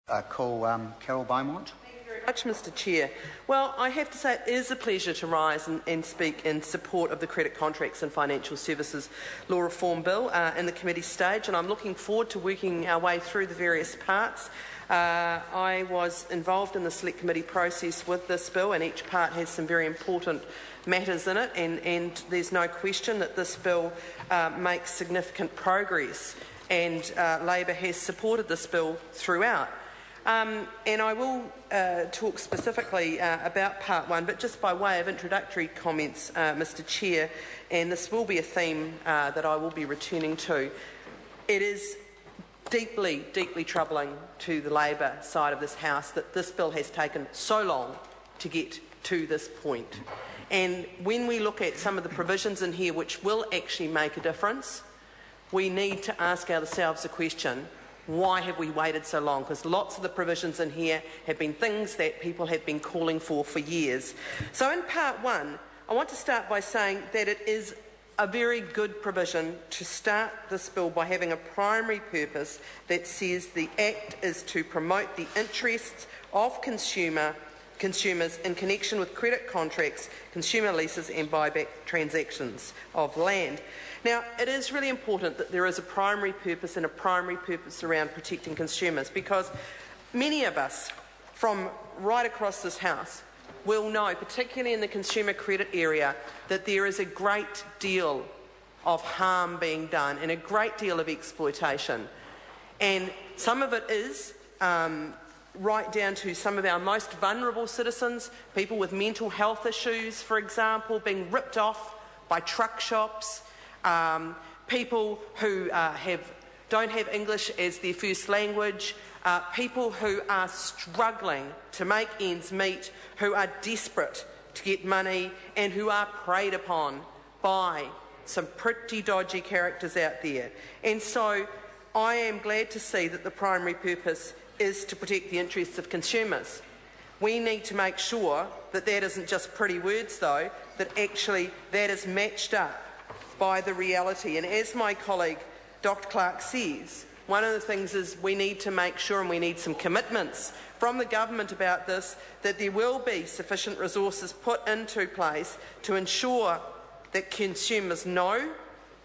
Carol Beaumont. Much, Mr. Chair. Well, I have to say it is a pleasure to rise and speak in support of the Credit Contracts and Financial Services Law Reform Bill in the committee stage, and I'm looking forward to working our way through the various parts. I was involved in the select committee process with this bill, and each part has some very important matters in it, and there's no question that this bill makes significant progress, and Labor has supported this bill throughout. And I will talk specifically about Part 1, but just by way of introductory comments, Mr. Chair, and this will be a theme that I will be returning to. It is deeply, deeply troubling to the Labor side of this House that this bill has taken so long to get to this point. And when we look at some of the provisions in here which will actually make a difference, we need to ask ourselves the question, why have we waited so long? Because lots of the provisions in here have been things that people have been calling for years. So in Part 1, I want to start by saying that it is a very good provision to start this bill by having a primary purpose that says the Act is to promote the interests of consumers in connection with credit contracts, consumer leases and buyback transactions of land. Now, it is really important that there is a primary purpose and a primary purpose around protecting consumers, because many of us from right across this House will know, particularly in the consumer credit area, that there is a great deal of harm being done and a great deal of exploitation. And some of it is right down to some of our most vulnerable citizens, people with mental health issues, for example, being ripped off by truck shops, people who don't have English as their first language, people who are struggling to make ends meet, who are desperate to get money and who are preyed upon by some pretty dodgy characters out there. And so I am glad to see that the primary purpose is to protect the interests of consumers. We need to make sure that that isn't just pretty words, though, that actually that is matched up by the reality. And as my colleague Dr Clark says, one of the things is we need to make sure, and we need some commitments from the government about this, that there will be sufficient resources put into place to ensure that consumers know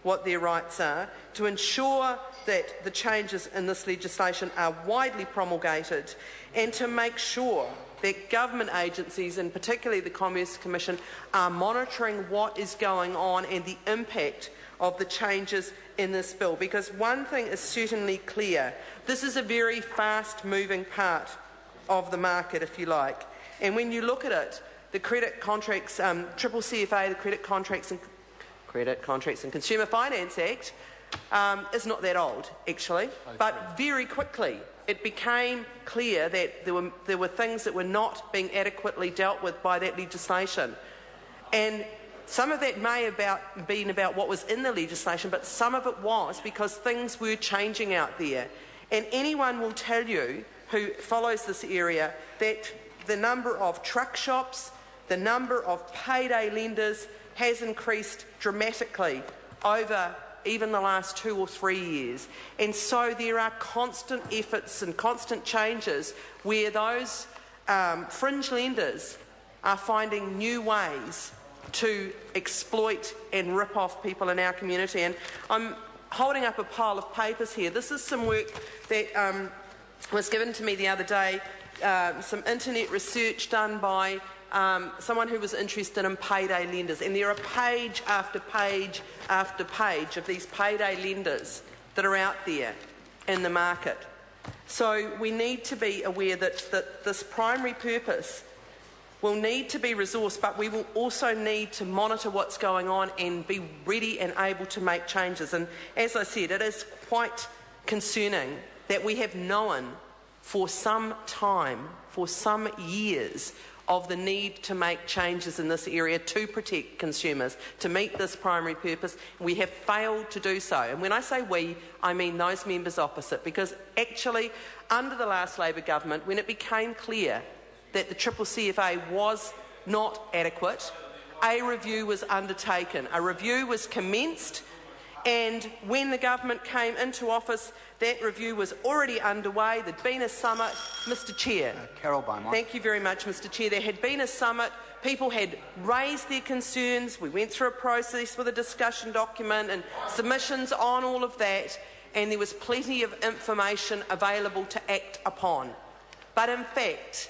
what their rights are, to ensure that the changes in this legislation are widely promulgated, and to make sure that government agencies, and particularly the Commerce Commission, are monitoring what is going on and the impact of the changes in this bill. Because one thing is certainly clear, this is a very fast-moving part of the market, if you like. And when you look at it, the credit contracts, CCCFA, the Credit Contracts and Consumer Finance Act, is not that old, actually, but very quickly it became clear that there were things that were not being adequately dealt with by that legislation. And some of that may have been about what was in the legislation, but some of it was because things were changing out there. And anyone will tell you who follows this area that the number of truck shops, the number of payday lenders has increased dramatically over even the last 2 or 3 years. And so there are constant efforts and constant changes where those fringe lenders are finding new ways to exploit and rip off people in our community. And I'm holding up a pile of papers here. This is some work that was given to me the other day, some internet research done by someone who was interested in payday lenders, and there are page after page after page of these payday lenders that are out there in the market. So we need to be aware that this primary purpose will need to be resourced, but we will also need to monitor what's going on and be ready and able to make changes. And as I said, it is quite concerning that we have known for some time, for some years, of the need to make changes in this area to protect consumers, to meet this primary purpose. We have failed to do so. And when I say we, I mean those members opposite, because actually under the last Labor government, when it became clear that the CCCFA was not adequate, a review was undertaken. A review was commenced, And when the government came into office, that review was already underway. There'd been a summit. Mr Chair. Carol Beaumont. Thank you very much, Mr Chair. There had been a summit. People had raised their concerns. We went through a process with a discussion document and submissions on all of that, and there was plenty of information available to act upon. But in fact,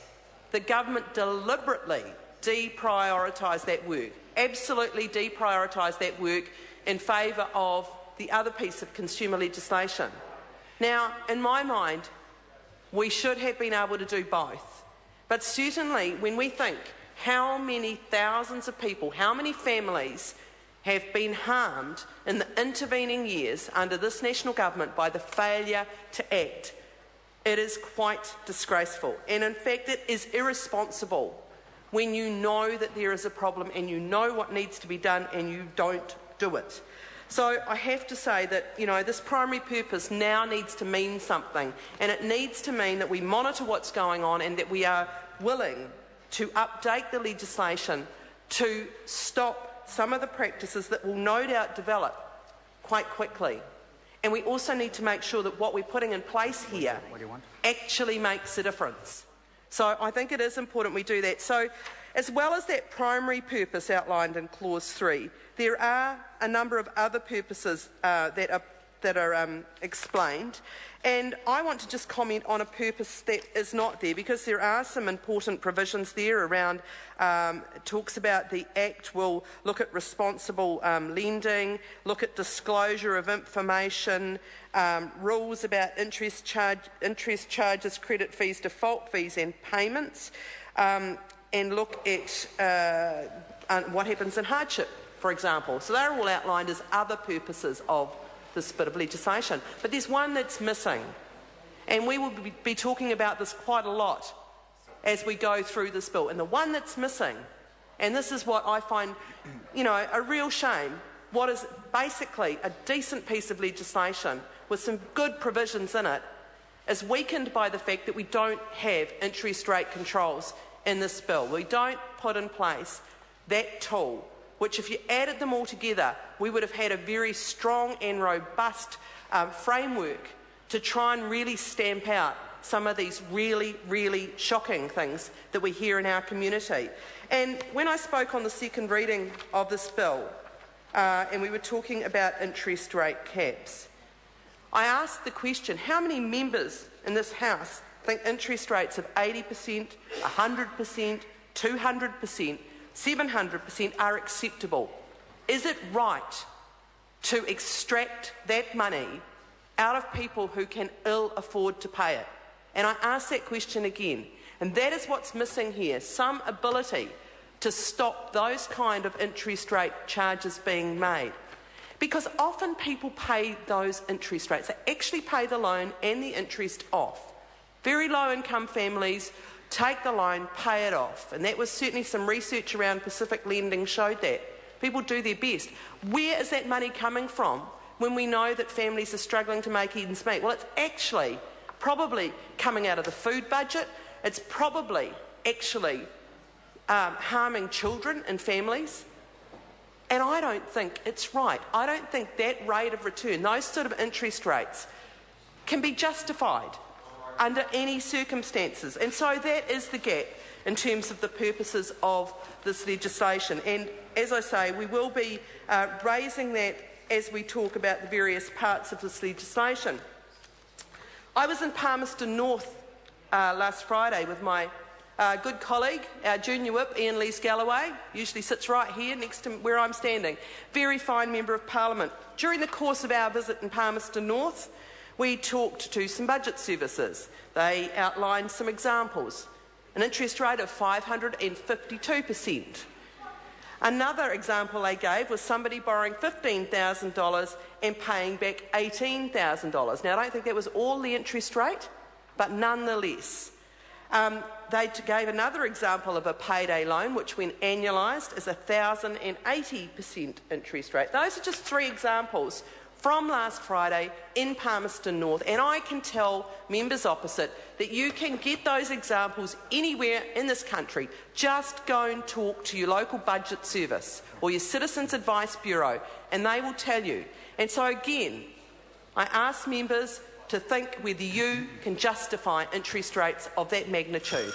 the government deliberately deprioritised that work, absolutely deprioritised that work in favour of the other piece of consumer legislation. Now, in my mind, we should have been able to do both. But certainly, when we think how many thousands of people, how many families have been harmed in the intervening years under this national government by the failure to act, it is quite disgraceful. And in fact, it is irresponsible when you know that there is a problem and you know what needs to be done and you don't do it. So I have to say that, this primary purpose now needs to mean something, and it needs to mean that we monitor what's going on and that we are willing to update the legislation to stop some of the practices that will no doubt develop quite quickly. And we also need to make sure that what we're putting in place here actually makes a difference. So I think it is important we do that. So as well as that primary purpose outlined in Clause 3, there are a number of other purposes that are explained, and I want to just comment on a purpose that is not there, because there are some important provisions there around, it talks about the Act will look at responsible lending, look at disclosure of information, rules about interest charges, credit fees, default fees and payments, and look at what happens in hardship, for example. So they're all outlined as other purposes of this bit of legislation. But there's one that's missing, and we will be talking about this quite a lot as we go through this bill. And the one that's missing, and this is what I find, a real shame, what is basically a decent piece of legislation with some good provisions in it, is weakened by the fact that we don't have interest rate controls in this bill. We don't put in place that tool, which if you added them all together, we would have had a very strong and robust framework to try and really stamp out some of these really, really shocking things that we hear in our community. And when I spoke on the second reading of this bill, and we were talking about interest rate caps, I asked the question, how many members in this House think interest rates of 80%, 100%, 200%, 700% are acceptable? Is it right to extract that money out of people who can ill afford to pay it? And I ask that question again, and that is what's missing here, some ability to stop those kind of interest rate charges being made. Because often people pay those interest rates. They actually pay the loan and the interest off. Very low income families take the loan, pay it off. And that was certainly some research around Pacific lending showed that. People do their best. Where is that money coming from when we know that families are struggling to make ends meet? Well, it's actually probably coming out of the food budget. It's probably actually harming children and families. And I don't think it's right. I don't think that rate of return, those sort of interest rates, can be justified under any circumstances. And so that is the gap in terms of the purposes of this legislation. And as I say, we will be raising that as we talk about the various parts of this legislation. I was in Palmerston North last Friday with my good colleague, our junior whip, Ian Lees-Galloway, usually sits right here next to where I'm standing. Very fine Member of Parliament. During the course of our visit in Palmerston North, we talked to some budget services. They outlined some examples. An interest rate of 552%. Another example they gave was somebody borrowing $15,000 and paying back $18,000. Now, I don't think that was all the interest rate, but nonetheless. They gave another example of a payday loan, which when annualised is 1,080% interest rate. Those are just three examples from last Friday in Palmerston North, and I can tell members opposite that you can get those examples anywhere in this country. Just go and talk to your local budget service or your Citizens Advice Bureau, and they will tell you. And so again, I ask members to think whether you can justify interest rates of that magnitude.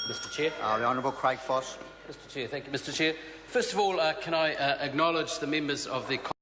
Mr Chair. The Honourable Craig Foss. Mr Chair, thank you. Mr Chair, first of all, can I acknowledge the members of the